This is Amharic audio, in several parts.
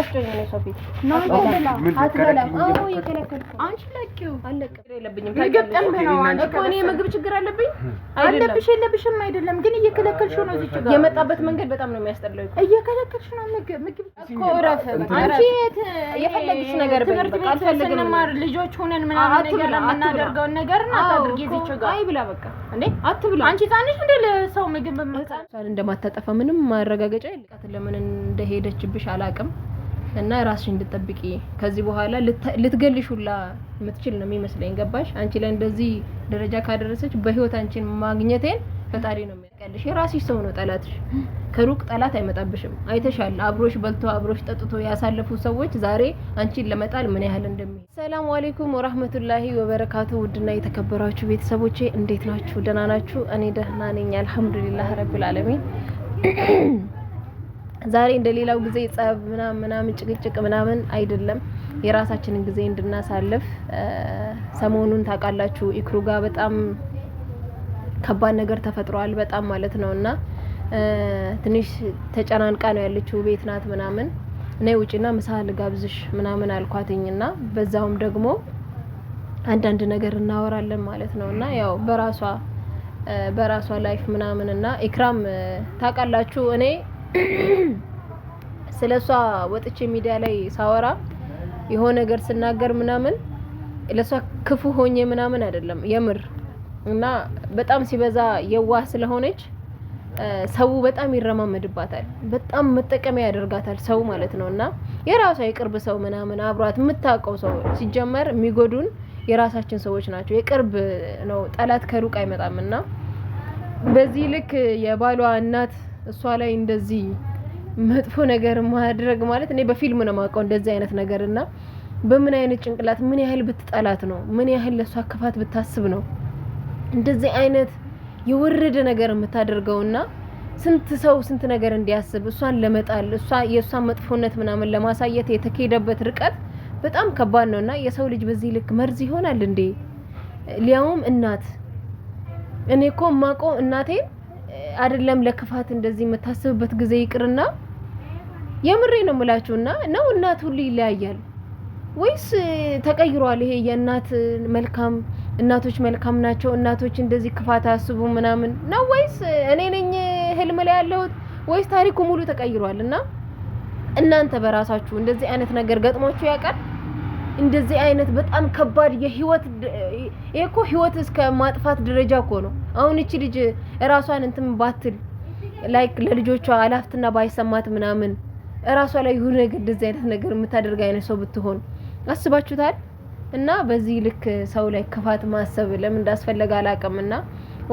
አታስጨኝ ነው ሶፊት አትበላም አዎ የከለከልኩ አንቺ ለቂው አለቀ የለብኝም ታገጠም ነው እኮ እኔ ምግብ ችግር አለብኝ አለብሽ የለብሽም አይደለም ግን እየከለከልሽው ነው እዚህ ጋር የመጣበት መንገድ በጣም ነው የሚያስጠላው እየከለከልሽ ነው ምግብ እኮ ረፈ አንቺ የፈለግሽ ነገር በቃ አልፈልግም ማር ልጆች ሆነን ምናምን ነገር ለምናደርገው ነገር እና ታድርጊ እዚህ ጋር አይ ብላ በቃ እንዴ አትብላ አንቺ ታንሽ እንደ ለሰው ምግብ በመጣ እንደማታጠፋ ምንም ማረጋገጫ የለቃት ለምን እንደሄደችብሽ አላቅም እና ራስሽን እንድትጠብቂ ከዚህ በኋላ ልትገልሽ ሁላ የምትችል ነው የሚመስለኝ ገባሽ አንቺ ላይ እንደዚህ ደረጃ ካደረሰች በህይወት አንቺን ማግኘቴን ፈጣሪ ነው የሚያቀልሽ የራስሽ ሰው ነው ጠላትሽ ከሩቅ ጠላት አይመጣብሽም አይተሻል አብሮሽ በልቶ አብሮሽ ጠጥቶ ያሳለፉ ሰዎች ዛሬ አንቺን ለመጣል ምን ያህል እንደሚይ ሰላም አለይኩም ወራህመቱላሂ ወበረካቱ ውድና የተከበራችሁ ቤተሰቦቼ እንዴት ናችሁ ደህና ናችሁ እኔ ደህና ነኝ አልহামዱሊላህ ረብል ዓለሚን ዛሬ እንደሌላው ጊዜ ጸብ ምናምን ጭቅጭቅ ምናምን አይደለም የራሳችንን ጊዜ እንድናሳልፍ ሰሞኑን ታውቃላችሁ ኢክሩ ጋር በጣም ከባድ ነገር ተፈጥሯል በጣም ማለት ነውና ትንሽ ተጨናንቃ ነው ያለችው ቤት ናት ምናምን ነይ ውጪና ምሳ ልጋብዝሽ ምናምን አልኳትኝና በዛውም ደግሞ አንዳንድ ነገር እናወራለን ማለት ነውና ያው በራሷ ላይፍ ምናምንና ኢክራም ታውቃላችሁ እኔ ስለሷ ወጥቼ ሚዲያ ላይ ሳወራ የሆነ ነገር ስናገር ምናምን ለሷ ክፉ ሆኜ ምናምን አይደለም የምር እና በጣም ሲበዛ የዋህ ስለሆነች ሰው በጣም ይረማመድባታል በጣም መጠቀሚያ ያደርጋታል ሰው ማለት ነውና የራሷ የቅርብ ሰው ምናምን አብሯት የምታውቀው ሰው ሲጀመር የሚጎዱን የራሳችን ሰዎች ናቸው የቅርብ ነው ጠላት ከሩቅ አይመጣምና በዚህ ልክ የባሏ እናት እሷ ላይ እንደዚህ መጥፎ ነገር ማድረግ ማለት እኔ በፊልም ነው ማውቀው እንደዚህ አይነት ነገርና በምን አይነት ጭንቅላት ምን ያህል ብትጠላት ነው ምን ያህል ለሷ ክፋት ብታስብ ነው እንደዚህ አይነት የወረደ ነገር የምታደርገውና ስንት ነገር እንዲያስብ እሷን ለመጣል የሷን መጥፎነት ምናምን ለማሳየት የተከደበት ርቀት በጣም ከባድ ነውና የሰው ልጅ በዚህ ልክ መርዝ ይሆናል እንዴ ሊያውም እናት እኔኮ ማቆ እናቴ አይደለም ለክፋት እንደዚህ የምታስብበት ጊዜ ይቅርና የምሬ ነው የምላችሁና ነው እናት ሁሉ ይለያያል ወይስ ተቀይሯል ይሄ የእናት መልካም እናቶች መልካም ናቸው እናቶች እንደዚህ ክፋት አስቡ ምናምን ነው ወይስ እኔ ነኝ ህልም ላይ ያለሁት ወይስ ታሪኩ ሙሉ ተቀይሯልና እናንተ በራሳችሁ እንደዚህ አይነት ነገር ገጥሟችሁ ያውቃል እንደዚህ አይነት በጣም ከባድ የህይወት እኮ ህይወት እስከ ማጥፋት ደረጃ እኮ ነው አሁን እቺ ልጅ ራሷን እንትን ባትል ላይክ ለልጆቿ አላፍትና ባይሰማት ምናምን ራሷ ላይ ይሁን ነገር እንደዚህ አይነት ነገር የምታደርግ አይነት ሰው ብትሆን አስባችሁታል እና በዚህ ልክ ሰው ላይ ክፋት ማሰብ ለምን እንዳስፈለገ አላቀምና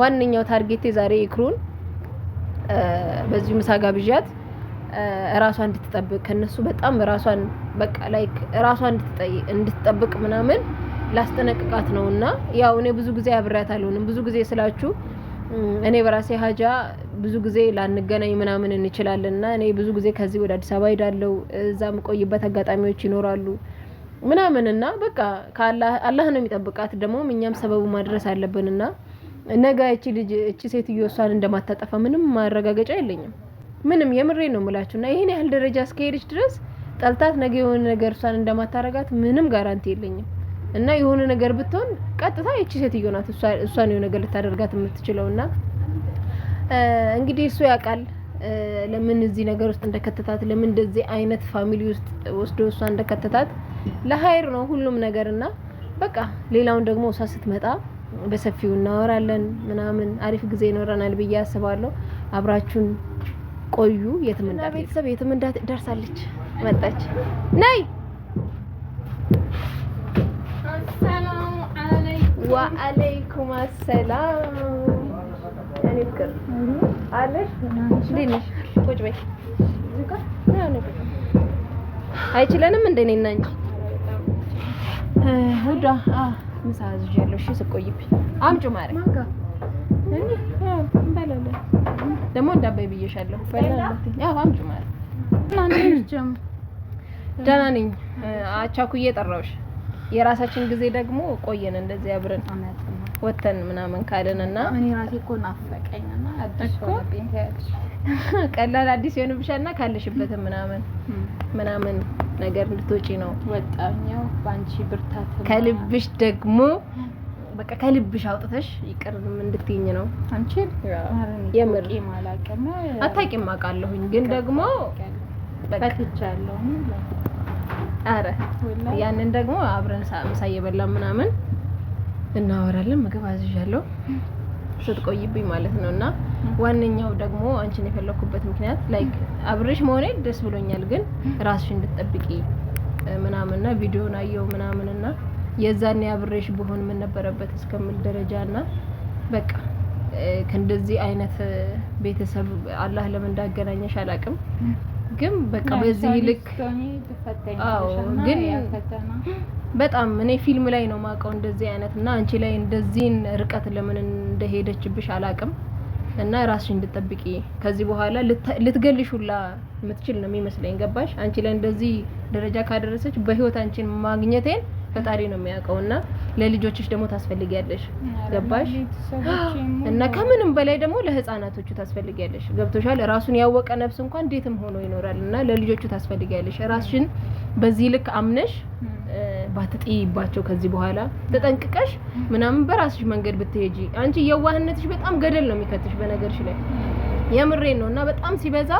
ዋንኛው ታርጌቴ ዛሬ ኢክሩን በዚህ ምሳ ጋብዣት ራሷን እንድትጠብቅ ከነሱ በጣም ራሷን በቃ ላይክ ራሷን እንድትጠብቅ ምናምን ላስጠነቅቃት ነውና ያው እኔ ብዙ ጊዜ አብራታለሁ ብዙ ጊዜ ስላችሁ እኔ በራሴ ሀጃ ብዙ ጊዜ ላንገናኝ ምናምን እንችላለንና እኔ ብዙ ጊዜ ከዚህ ወደ አዲስ አበባ ሄዳለሁ እዛም ቆይበት አጋጣሚዎች ይኖራሉ ምናምንና በቃ አላህ ነው የሚጠብቃት ደግሞ እኛም ሰበቡ ማድረስ አለብንና ነገ እቺ ሴትዮ እሷን እንደማታጠፋ ምንም ማረጋገጫ የለኝም ምንም የምሬ ነው የምላችሁና ይሄን ያህል ደረጃ እስከሄደች ድረስ ጠልታት ነገ የሆነ ነገር እሷን እንደማታረጋት ምንም ጋራንቲ የለኝም እና የሆነ ነገር ብትሆን ቀጥታ እቺ ሴትዮ ናት እሷን የሆነ ነገር ልታደርጋት የምትችለውና እንግዲህ እሱ ያውቃል ለምን እዚህ ነገር ውስጥ እንደከተታት ለምን እንደዚህ አይነት ፋሚሊ ውስጥ ወስዶ እሷን እንደከተታት ለሀይር ነው ሁሉም ነገርና በቃ ሌላውን ደግሞ እሷ ስትመጣ በሰፊው እናወራለን ምናምን አሪፍ ጊዜ ይኖረናል ብዬ አስባለሁ አብራችሁን ቆዩ የትም እንዳት ደርሳለች መጣች ነይ ሰላም አለይኩም ወአለይኩም ሰላም አንክር አለሽ ዲንሽ ቁጭ በይ ዝጋ ነው አይችለንም እንደኔና እንጂ ሁዳ ምሳዝ ያለው እሺ ስቆይብኝ አምጩ ማረ ማንጋ እኔ እንበላለን ደግሞ እንዳባይ ብዬሻለሁ ፈላላትኝ ያው አምጩ ማረ እናንተም ደህና ነኝ አቻኩዬ ጠራውሽ የራሳችን ጊዜ ደግሞ ቆየን እንደዚህ አብረን ወተን ምናምን ካለንና እኔ ራሴ እኮ ናፈቀኝና አዲስ ሆነብኝ ታያለሽ ቀላል አዲስ የሆነብሻልና ካለሽበትም ምናምን ነገር እንድትወጪ ነው ወጣኛው ባንቺ ብርታት ከልብሽ ደግሞ በቃ ከልብሽ አውጥተሽ ይቅርም እንድትይኝ ነው አንቺ የምር ማላቀማ አታቂም አውቃለሁኝ ግን ደግሞ ፈትቻለሁ አረ ያንን ደግሞ አብረን ምሳ እየበላን ምናምን እናወራለን ምግብ አዝዣለሁ ስትቆይብኝ ማለት ነውና ዋነኛው ደግሞ አንቺን የፈለኩበት ምክንያት ላይክ አብሬሽ መሆኔ ደስ ብሎኛል ግን ራስሽ እንድትጠብቂ ምናምንና ቪዲዮን አየው ምናምንና የዛኔ አብሬሽ በሆን ምን ነበረበት እስከምል ደረጃና በቃ ከእንደዚህ አይነት ቤተሰብ አላህ ለምን እንዳገናኘሽ አላቅም ግን በቃ በዚህ ልክ አዎ ግን በጣም እኔ ፊልም ላይ ነው ማቀው እንደዚህ አይነትና አንቺ ላይ እንደዚህን ርቀት ለምን እንደሄደችብሽ አላቅም እና ራስሽ እንድትጠብቂ ከዚህ በኋላ ልትገልሽውላ የምትችል ነው የሚመስለኝ ገባሽ አንቺ ላይ እንደዚህ ደረጃ ካደረሰች በህይወት አንቺን ማግኘቴን ፈጣሪ ነው የሚያውቀውና ለልጆችሽ ደግሞ ታስፈልጊያለሽ ገባሽ እና ከምንም በላይ ደግሞ ለህፃናቶቹ ታስፈልጊያለሽ ገብቶሻል ራሱን ያወቀ ነፍስ እንኳን እንዴትም ሆኖ ይኖራልና ለልጆቹ ታስፈልጊያለሽ ራስሽን በዚህ ልክ አምነሽ ባትጥይባቸው ከዚህ በኋላ ተጠንቅቀሽ ምናምን በራስሽ መንገድ ብትሄጂ አንቺ የዋህነትሽ በጣም ገደል ነው የሚከትሽ በነገርሽ ላይ የምሬን ነውና በጣም ሲበዛ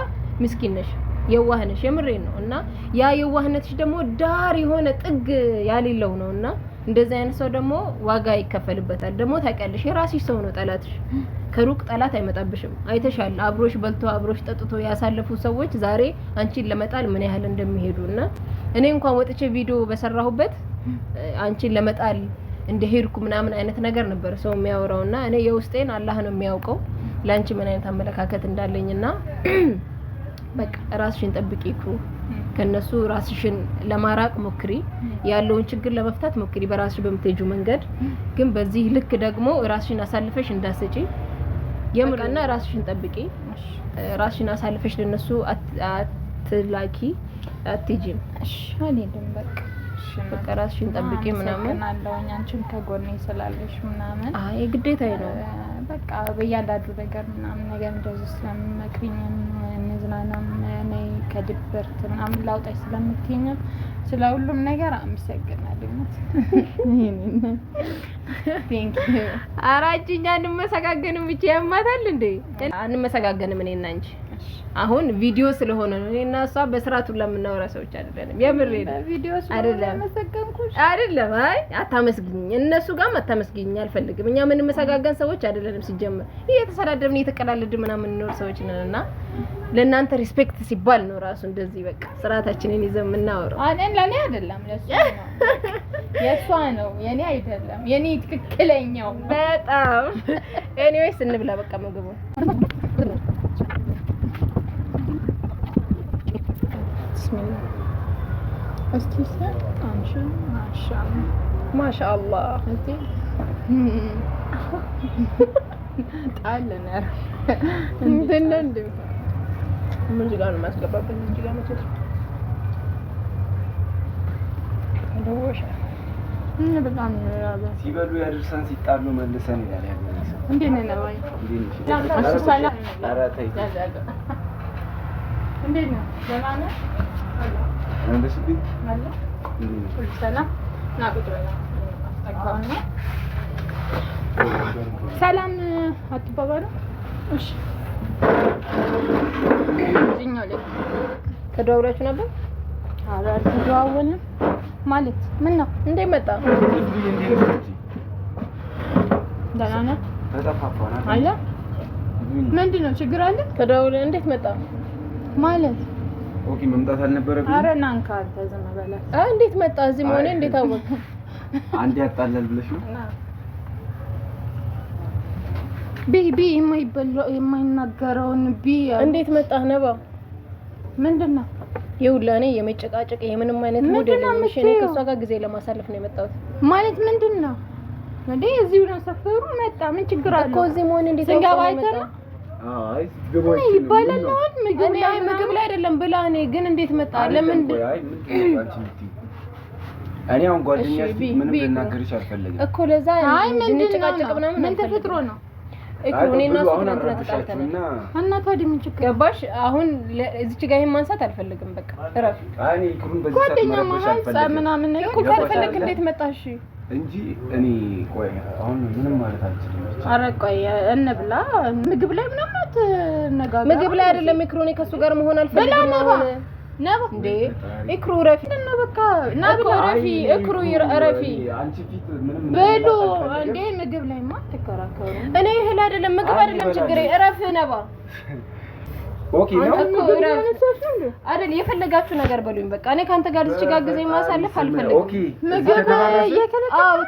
ምስኪን ነሽ የዋህነሽ የምሬን ነው እና ያ የዋህነትሽ ደግሞ ዳር የሆነ ጥግ ያሌለው ነውና እንደዚህ አይነት ሰው ደግሞ ዋጋ ይከፈልበታል ደግሞ ታውቂያለሽ የራስሽ ሰው ነው ጠላትሽ ከሩቅ ጠላት አይመጣብሽም አይተሻል አብሮሽ በልቶ አብሮሽ ጠጥቶ ያሳለፉ ሰዎች ዛሬ አንቺን ለመጣል ምን ያህል እንደሚሄዱና እኔ እንኳን ወጥቼ ቪዲዮ በሰራሁበት አንቺን ለመጣል እንደሄድኩ ምናምን አይነት ነገር ነበር ሰው የሚያወራውና እኔ የውስጤን አላህ ነው የሚያውቀው ላንቺ ምን አይነት አመለካከት እንዳለኝና በቃ ራስሽን ጠብቂኩ ከነሱ ራስሽን ለማራቅ ሞክሪ ያለውን ችግር ለመፍታት ሞክሪ በራስሽ በምትሄጂው መንገድ ግን በዚህ ልክ ደግሞ ራስሽን አሳልፈሽ እንዳትሰጪ የምርና ራስሽን ጠብቂ ራስሽን አሳልፈሽ ለነሱ አትላኪ አትጂም እሺ አልሄድም በቃ ራስሽን ጠብቂ ምናምን አለውኝ አንቺም ከጎኔ ስላለሽ ምናምን አይ ግዴታዬ ነው በቃ በእያንዳንዱ ነገር ምናምን ነገር እንደዚህ ስለምመክሪኝ እንዝናናም ነይ ከድብርት ምናምን ላውጣሽ ስለምትይኝ ስለ ሁሉም ነገር አመሰግናለሁ ቴንክ ዩ አራጅኛ እንመሰጋገንም ብቻ ያማታል እንዴ አንመሰጋገንም እኔና አንቺ አሁን ቪዲዮ ስለሆነ ነው እኔና እሷ በስራቱ ለምናወራ ሰዎች አይደለም የምሬ ነው ቪዲዮ ስለሆነ መሰገንኩሽ አይደለም አይ አታመስግኝ እነሱ ጋርም አታመስግኝ አልፈልግም እኛ ምን መሰጋገን ሰዎች አይደለም ሲጀመር እየተሰዳደብን እየተቀላለድን ምናምን እንኖር ሰዎች ነንና ለእናንተ ሪስፔክት ሲባል ነው ራሱ እንደዚህ በቃ ስራታችንን ይዘን የምናወራው ለኔ አይደለም ለሱ ነው የሷ ነው የኔ አይደለም የኔ ትክክለኛው በጣም ኤኒዌይስ እንብላ በቃ ምግቡ bismillah استيسا ما شاء الله انت تعالنا እንደ ምን ጋር ነው ማስገባበት እዚህ ጋር መጥቶ እንደውሽ በጣም ነው ሲበሉ ያድርሰን ሲጣሉ መልሰን ይላል ያለው እንዴ ነው ወይ እንዴ ነው ደህና ነህ እንደዚህ ቢት ማለት ሁሉ ሰላም ናቁጥረና አስተካውና ሰላም አትባባሉ እሺ እዚህኛው ላይ ተደዋውላችሁ ነበር አረ ተደዋወልን ማለት ምን ነው እንዴ መጣ ደህና ነህ ተጠፋፋና አለ ምንድነው ችግር አለ ተደዋውለን እንዴት መጣ ማለት ኦኬ መምጣት አልነበረብኝ አረ ናንካ ተዘመ በላ እንዴት መጣ እዚህ መሆኔ እንዴት አወቅ አንዴ ያጣላል ብለሽ ነው ቢቢ የማይናገረውን እንዴት መጣ ነባ ምንድነው ይውላኔ የመጨቃጨቅ የምንም አይነት ሞዴል ነው እኔ ከሷ ጋር ጊዜ ለማሳለፍ ነው የመጣሁት ማለት ምንድነው እንዴ እዚሁ ነው ሰፈሩ መጣ ምን ችግር አለ እኮ እዚህ መሆኔ እንዴት አወቅ አይ ገባኝ ይባላል ነው ምግብ ላይ አይደለም ብላ እኔ ግን እንዴት መጣ ለምን እኔ አሁን ጓደኛሽ ምንም ልናገርሽ አልፈልግም እኮ ለዛ ምን ተፈጥሮ ነው ኢክሩ እኔና እሱ ትናንትና ተጣልተናል እና ታዲያ ምን ችግር ገባሽ? አሁን እዚች ጋር ይሄን ማንሳት አልፈልግም። በቃ እረፍ። እኔ ኢክሩን በዚህ ሰዓት ጓደኛ መሀል ምናምን ነገር እኮ ካልፈለክ እንዴት መጣሽ እንጂ እኔ ቆይ አሁን ምንም ማለት አልችልም። ኧረ ቆይ እንብላ። ምግብ ላይ ምናምን አትነጋገር። ምግብ ላይ አይደለም ኢክሩ፣ እኔ ከሱ ጋር መሆን አልፈልግም። ነባ እንዴ ኢክሩ ረፊ እና በቃ ናብላ ረፊ ኢክሩ ረፊ አንቺ ፊት ምንም በሉ እንዴ ምግብ ላይ ማትከራከሩ። እኔ እህል አይደለም ምግብ አይደለም ችግሬ። ረፍ ነባ ኦኬ ነው አይደል? የፈለጋችሁ ነገር በሉኝ። በቃ እኔ ካንተ ጋር እዚህ ጋር ጊዜ ማሳለፍ አልፈልግም። ኦኬ ምግብ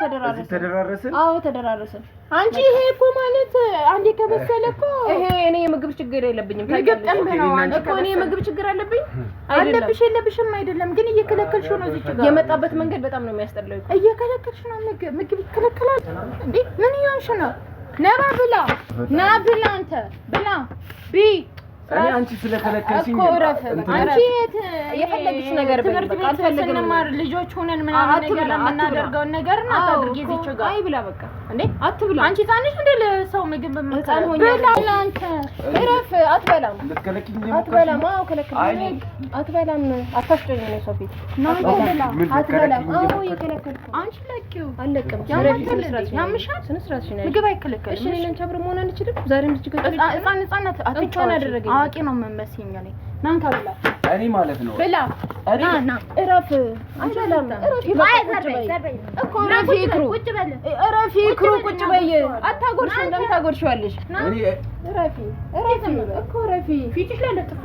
ተደራረስን። አዎ ተደራረስን። አንቺ ይሄ እኮ ማለት አንዴ ከበሰለ እኮ ይሄ እኔ የምግብ ችግር የለብኝም። ምግብ ጠምህ ነው እኮ እኔ የምግብ ችግር አለብኝ አለብሽ የለብሽም አይደለም፣ ግን እየከለከልሽ ነው። እዚህ ጋር የመጣበት መንገድ በጣም ነው የሚያስጠላው። እየከለከልሽ ነው። ምግብ ይከለከላል እንዴ? ምን ይሆንሽ ነው? ነባ ብላ ና ብላ አንተ ብላ ቢ እኔ አንቺ ስለከለከልሽኝ እኮ ረፍ አንቺ የፈለግሽ ነገር ትምህርት ቤት ስንማር ልጆች ሆነን ምናምን ነገር የምናደርገውን ነገር እና ታድርጊ እዚች ጋር አይ ብላ በቃ እንዴ አትብላ። አንቺ ታንሽ እንደ ለሰው ምግብ በመጣን ሆኛ ብላ አንተ ረፍ አትበላም። ልትከለክኝ አትበላም። አዎ ከለከልኝ። አትበላም። አታስጨኝ ነው ሶፊት ና ብላ አትበላም። አዎ የከለከልኩ አንቺ ለኪው አለቅም። ያምሻል ስነስርዓትሽ ነው። ምግብ አይከለከልም። እሺ እኔ አንቺ አብረን መሆን አንችልም። ዛሬም ልጅ ጋር ህፃናት አትጫወት አደረገኝ። አዋቂ ነው የምመስይኝ እኔ። ናንካ ብላ እኔ ማለት ነው ብላ ና እረፍ። አይደለም እረፍ እኮ እረፍ ኢክሩ ቁጭ በል እረፍ ኢክሩ ቁጭ በይ። አታጎርሽ እንደምታጎርሽዋለሽ። እኔ እረፊ እኮ እረፊ ፊትሽ ላይ ለጥፍ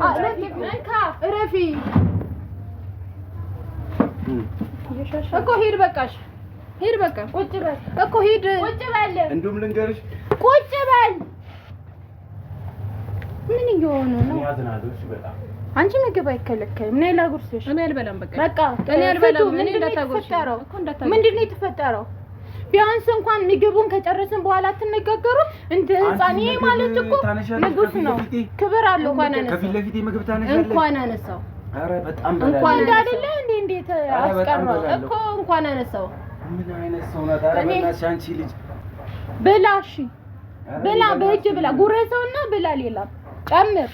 ናንካ እረፊ እኮ ሂድ በቃሽ ሂድ በቃ ቁጭ በል እኮ ሂድ ቁጭ በል እንደውም ልንገርሽ ቁጭ በል ምን እየሆነ ነው? ያዝናለሽ በጣም አንቺ ምግብ አይከለከልም። እኔ ላጉርስሽ። እኔ አልበላም በቃ በቃ እኔ አልበላም። እኔ እንዳታጎርሽ እኮ ምንድን ነው የተፈጠረው? ቢያንስ እንኳን ምግቡን ከጨረስን በኋላ አትነጋገሩ እንደ ህፃን። ይሄ ማለት እኮ ንጉስ ነው፣ ክብር አለው። ከፊት ለፊቴ ምግብ ታነሻለሽ። እንኳን አነሳው። ኧረ በጣም እንኳን እንዳደለ እንዴት አስቀረው እኮ እንኳን አነሳው። ምን አይነት ሰው ናት? ኧረ በእናትሽ አንቺ ልጅ ብላሽ ብላ በእጅ ብላ ጉረሰውና ብላ ሌላ ጨምር።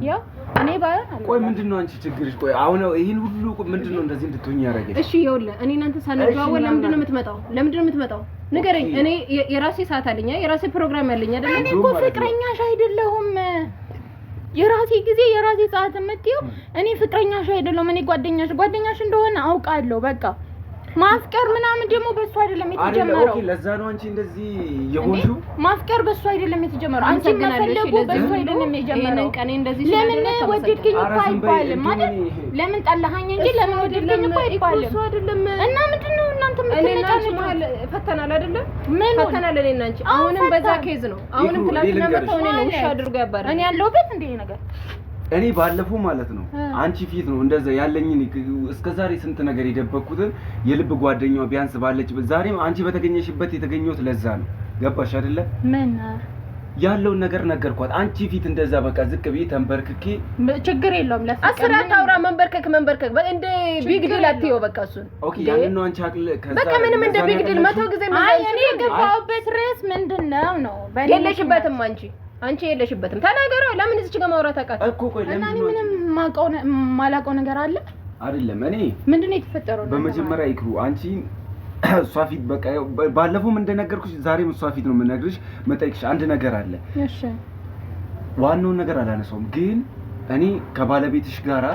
ያው እኔ ባይሆን አለ። ቆይ ምንድነው አንቺ ችግርሽ? ቆይ አሁን ይሄን ሁሉ ምንድነው እንደዚህ እንድትሆኝ ያደረገሽ? እሺ ይኸውልህ እኔ እናንተ ሳንደዋወል ለምንድን ነው የምትመጣው? ለምንድን ነው የምትመጣው? ንገረኝ። እኔ የራሴ ሰዓት አለኝ፣ የራሴ ፕሮግራም ያለኝ አይደል? እኔ እኮ ፍቅረኛሽ አይደለሁም። የራሴ ጊዜ የራሴ ሰዓት የምትይው እኔ ፍቅረኛሽ አይደለሁም። እኔ ጓደኛሽ እንደሆነ አውቃለሁ። በቃ ማፍቀር ምናምን ደግሞ በሱ አይደለም የተጀመረው። ኦኬ ለዛ ነው አንቺ እንደዚህ የሆንሽው። ማፍቀር በሱ አይደለም የተጀመረው። አንቺ መፈለጉ በሱ አይደለም የጀመረው። ቀኔ እንደዚህ ለምን ወደድከኝ እኮ አይባልም ማለት ለምን ጠላኸኝ እንጂ ለምን ወደድከኝ እኮ አይባልም። እሱ አይደለም እና ምንድነው እናንተ የምትነጫነጩ? ፈተናል አይደለም ምን ፈተናል እኔና አንቺ። አሁንም በዛ ኬዝ ነው። አሁንም ትላንትና መጣው እኔ ነው ውሻ አድርጎ ያባረኝ። እኔ ያለሁበት እንደ ነገር እኔ ባለፈው ማለት ነው አንቺ ፊት ነው እንደዛ ያለኝን እስከዛሬ ስንት ነገር የደበቅኩትን የልብ ጓደኛዋ ቢያንስ ባለች ዛሬም አንቺ በተገኘሽበት የተገኘሁት ለዛ ነው። ገባሽ አይደለ? ምን ያለውን ነገር ነገርኳት። አንቺ ፊት እንደዛ በቃ ዝቅ ብዬ ተንበርክኬ ችግር የለውም ለፍቅር አስራት አውራ መንበርከክ እንደ ቢግ ዲል አትየው በቃ እሱን ኦኬ ያንን ነው አንቺ አቅል ከዛ በቃ ምንም እንደ ቢግ ዲል መቶ ጊዜ አይ እኔ ገባሁበት ርዕስ ምንድነው ነው የለሽበትም አንቺ የለሽበትም ተናገረው። ለምን እዚህ ጋር ማውራት አቃተ እኮ ቆይ ለምን ነው ምንም ማላውቀው ነገር አለ አይደለም እኔ ምንድነው የተፈጠረው? በመጀመሪያ ይክሩ አንቺ እሷ ፊት በቃ ባለፈውም እንደነገርኩሽ ዛሬም እሷ ፊት ነው የምነግርሽ። መጠይቅሽ አንድ ነገር አለ። እሺ ዋናውን ነገር አላነሳውም፣ ግን እኔ ከባለቤትሽ ጋራ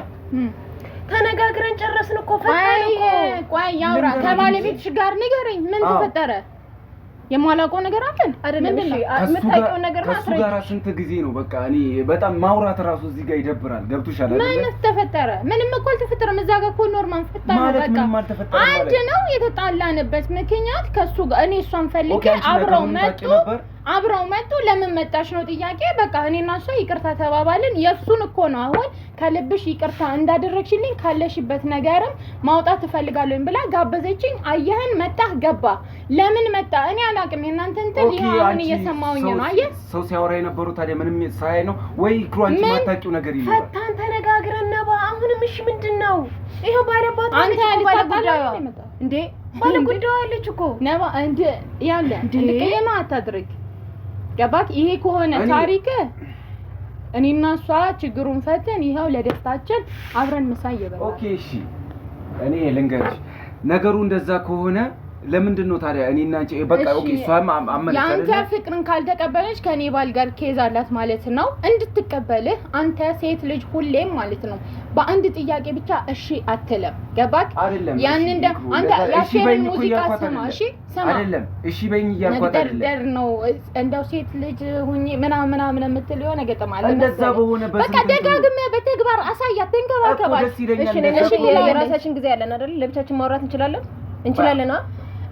ተነጋግረን ጨረስን እኮ ፈታን እኮ። ቆይ ያውራ ከባለቤትሽ ጋር ንገረኝ። ምን ተፈጠረ? የማላውቀው ነገር አለ አይደለም? እሺ የምታውቂው ነገር ከሱ ጋር ስንት ጊዜ ነው በቃ እኔ በጣም ማውራት ራሱ እዚህ ጋር ይደብራል። ገብቶሻል አይደል? ምን ተፈጠረ? ምንም እኮ አልተፈጠረም። እዛ ጋር እኮ ኖርማል ፈታ ነው በቃ አንድ ነው የተጣላንበት ምክንያት ከሱ ጋር እኔ እሷን ፈልጌ አብረው መጡ። ለምን መጣሽ ነው ጥያቄ። በቃ እኔና እሷ ይቅርታ ተባባልን። የሱን እኮ ነው አሁን ከልብሽ ይቅርታ እንዳደረግሽልኝ ካለሽበት ነገርም ማውጣት ትፈልጋለኝ ብላ ጋበዘችኝ። አየህን መጣህ ገባ። ለምን መጣ እኔ አላውቅም። የእናንተ እንትን ይሄን እየሰማሁኝ ነው። አየህ ሰው ሲያወራ የነበረው ታዲያ ምንም ሳይ ነው ወይ ክሯንቺ ማታውቂው ነገር ይኖራል። ፈታን ተነጋግረን ነባ። አሁንም እሺ ምንድነው ይሄው ባለባት አንተ ያልተጣላው እንዴ ባለጉዳዩ አለች እኮ ነባ እንደ ያለ እንደ ከየማ አታድርግ ገባክ? ይሄ ከሆነ ታሪክ እኔና እሷ ችግሩን ፈተን ይኸው ለደስታችን አብረን ምሳ እየበላን። ኦኬ እሺ፣ እኔ ልንገርሽ ነገሩ እንደዛ ከሆነ ለምንድን ነው ታዲያ እኔና አንቺ በቃ ኦኬ እሷም አመነች ያንተ ፍቅርን ካልተቀበለች ከኔ ባል ጋር ኬዝ አላት ማለት ነው። እንድትቀበልህ አንተ ሴት ልጅ ሁሌም ማለት ነው በአንድ ጥያቄ ብቻ እሺ አትለም። ገባክ? ያን እንደ አንተ ያሽርን ሙዚቃ ስማ። እሺ ስማ አይደለም እሺ በይኝ እያልኳት አይደለም ደር ነው እንደው ሴት ልጅ ሁኚ ምናምን የምትል የሆነ ገጠማ አለ እንደዛ በሆነ በቃ ደጋግመህ በተግባር አሳያት። ተንከባከባት። እሺ የራሳችን ጊዜ ያለን አይደል? ለብቻችን ማውራት እንችላለን።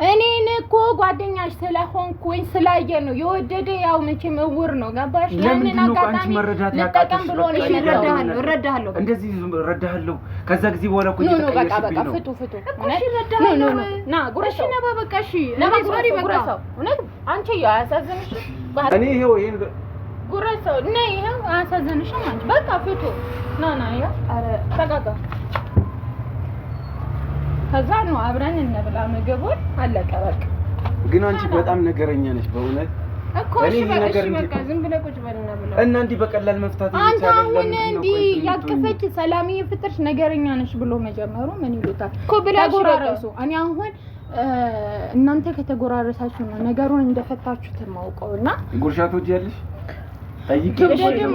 እኔን እኮ ጓደኛሽ ስለሆንኩኝ ስላየ ነው የወደደ። ያው መቼም እውር ነው ገባሽ? ያንን አጋጣሚ ለጠቀም ብሎ ነው። እረዳሃለሁ እንደዚህ እረዳሃለሁ። ከዛ ጊዜ በኋላ እኮ በቃ ፍቱ ና ጉረሽ ነው በቃ እሺ ለማግባሪ በቃ እውነት አንቺ ያሳዘንሽ እኔ ይሄው ይሄን ጉረሰው ነይ ይሄው አያሳዘንሽም አንቺ በቃ ፍቱ ና ያ አረ ተጋጋ ከዛ ነው አብረን እንብላ ምግቡን አለቀ በቃ። ግን አንቺ በጣም ነገረኛ ነሽ በእውነት እኮ እሺ በቃ ዝም ብለህ ቁጭ በልና ብላ እና እንዲህ በቀላል መፍታት ይቻላል። አንተ አሁን እንዲህ ያቀፈች ሰላምዬ ፍጥርሽ ነገረኛ ነሽ ብሎ መጀመሩ ምን ይሉታል እኮ ተጎራረሱ። እኔ አሁን እናንተ ከተጎራረሳችሁ ነው ነገሩን እንደፈታችሁት ማውቀውና ጉርሻቶች ያለሽ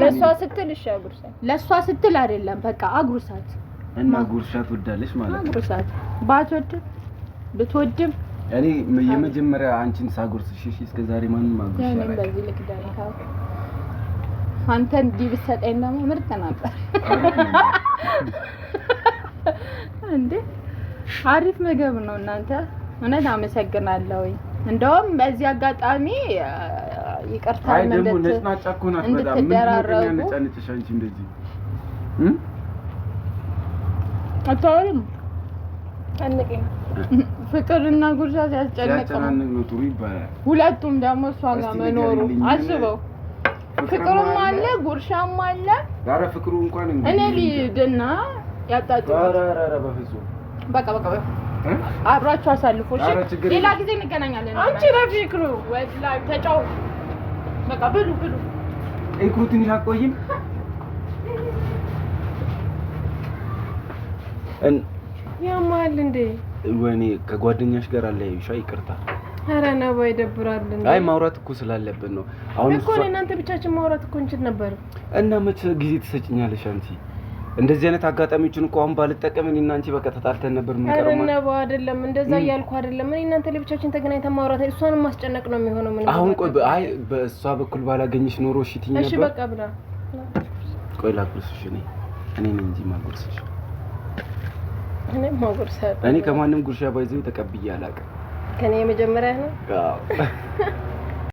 ለሷ ስትል እሺ አጉርሳት። ለሷ ስትል አይደለም በቃ አጉርሳት እና ጉርሻት ወዳለሽ ማለት ነው። ጉርሻት ባትወድም ብትወድም እኔ የመጀመሪያ አንቺን ሳጉርስሽ እሺ እስከ ዛሬ ማንንም አጉርሻለሁ። ያኔ በዚህ ልክ ዳንካ አንተ እንዲህ ብትሰጠኝ ደግሞ ምርጥ ነበር እንዴ። አሪፍ ምግብ ነው እናንተ እውነት አመሰግናለሁ። እንደውም በዚህ አጋጣሚ ይቅርታ ማለት ነው። ደግሞ ነጭናጫ እኮ ናት በጣም ምን ነው ነጭናጭሽ አንቺ እንደዚህ አታውሪም አንቀኝ ፍቅርና ጉርሻ ሲያስጨንቅ ነው ጥሩ ይባላል። ሁለቱም ደግሞ እሷ ጋር መኖሩ አስበው ፍቅሩም አለ ጉርሻም አለ። ዛሬ ፍቅሩ እንኳን እኔ ልሂድና ያጣጡ ኧረ በፍጹም በቃ አብራችሁ አሳልፎ እሺ ሌላ ጊዜ እንገናኛለን። አንቺ በፍቅሩ ወላሂ ተጫው በቃ ብሉ ኢክሩትን ያቆይም ያማል እንዴ ወኔ ከጓደኛሽ ጋር አለያዩሽ? ይቅርታ። ኧረ ነው ወይ ደብራል እንዴ? አይ ማውራት እኮ ስላለብን ነው። አሁን እኮ እናንተ ብቻችን ማውራት እኮ እንችል ነበር። እና መቼ ጊዜ ትሰጭኛለሽ አንቺ? እንደዚህ አይነት አጋጣሚዎችን እኮ አሁን ባልጠቀም እኔና አንቺ በቃ ተጣልተን ነበር ምን ቀረማ? ኧረ ነው አይደለም እንደዛ እያልኩ አይደለም። እኔ እናንተ ለብቻችን ተገናኝተን ማውራት እሷንም ማስጨነቅ ነው የሚሆነው። ምን አሁን ቆይ አይ በእሷ በኩል ባላገኝሽ ኖሮ እሺ ትይኝ ነበር። እሺ በቃ ብላ ቆይ ላጉርስሽ እኔ ነኝ እንጂ ማጉርስሽ እኔ ከማንም ጉርሻ ባይዘው ተቀብዬ አላውቅም። ከኔ የመጀመሪያ ነው። አዎ